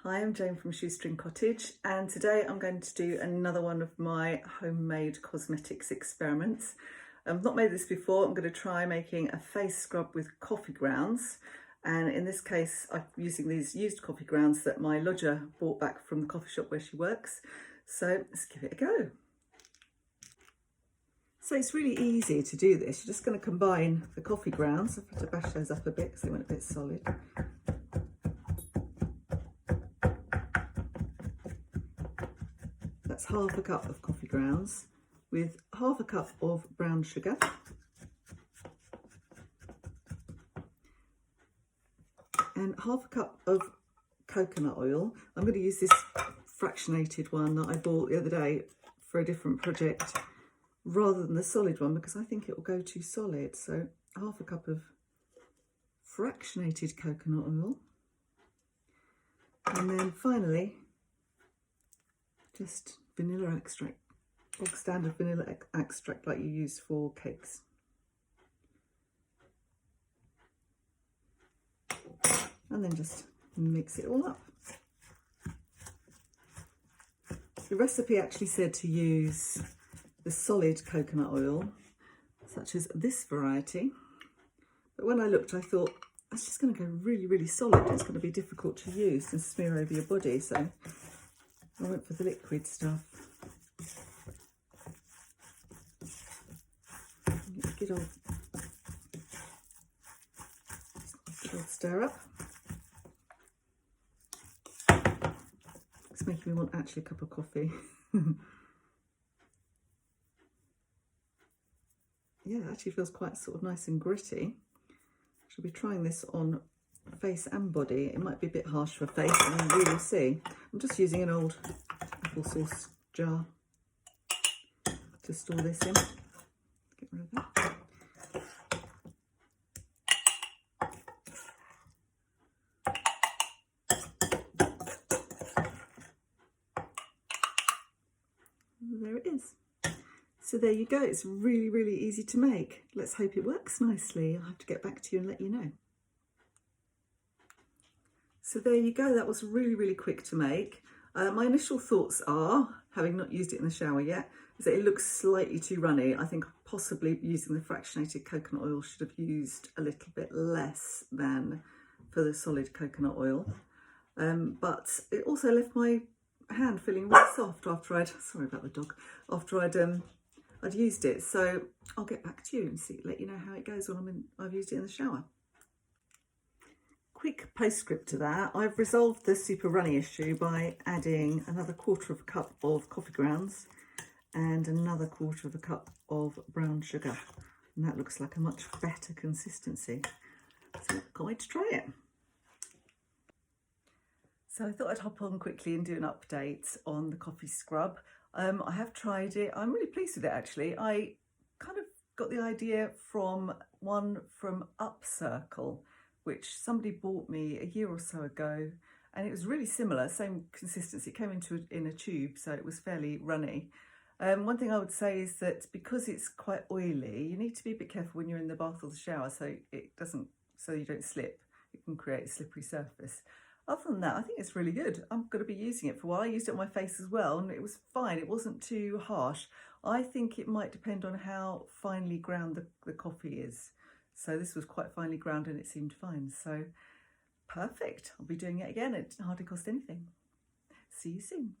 Hi, I'm Jane from Shoestring Cottage, and today I'm going to do another one of my homemade cosmetics experiments. I've not made this before. I'm going to try making a face scrub with coffee grounds, and in this case I'm using these used coffee grounds that my lodger bought back from the coffee shop where she works. So let's give it a go. So it's really easy to do this. You're just going to combine the coffee grounds. I've had to bash those up a bit because they went a bit solid. That's half a cup of coffee grounds with half a cup of brown sugar, and half a cup of coconut oil. I'm going to use this fractionated one that I bought the other day for a different project rather than the solid one because I think it will go too solid. So half a cup of fractionated coconut oil, and then finally just vanilla extract, bog standard vanilla extract like you use for cakes. And then just mix it all up. The recipe actually said to use the solid coconut oil, such as this variety. But when I looked, I thought, that's just going to go really, really solid. It's going to be difficult to use and smear over your body. So I went for the liquid stuff. Good old stir up. It's making me want actually a cup of coffee. Yeah, it actually feels quite sort of nice and gritty. Should be trying this on face and body. It might be a bit harsh for face, and we will see. I'm just using an old applesauce jar to store this in. Get rid of that. There it is. So there you go. It's really, really easy to make. Let's hope it works nicely. I'll have to get back to you and let you know. So there you go. That was really, really quick to make. My initial thoughts are, having not used it in the shower yet, is that it looks slightly too runny. I think possibly using the fractionated coconut oil should have used a little bit less than for the solid coconut oil. But it also left my hand feeling really soft after sorry about the dog, after I'd used it. So I'll get back to you and let you know how it goes when I've used it in the shower. Quick postscript to that, I've resolved the super runny issue by adding another quarter of a cup of coffee grounds and another quarter of a cup of brown sugar. And that looks like a much better consistency. So can't wait to try it. So I thought I'd hop on quickly and do an update on the coffee scrub. I have tried it. I'm really pleased with it actually. I kind of got the idea from one from Upcircle, which somebody bought me a year or so ago, and it was really similar, same consistency. It came in a tube, so it was fairly runny. One thing I would say is that because it's quite oily, you need to be a bit careful when you're in the bath or the shower so you don't slip. It can create a slippery surface. Other than that, I think it's really good. I'm going to be using it for a while. I used it on my face as well, and it was fine. It wasn't too harsh. I think it might depend on how finely ground the coffee is. So this was quite finely ground and it seemed fine. So perfect. I'll be doing it again. It hardly cost anything. See you soon.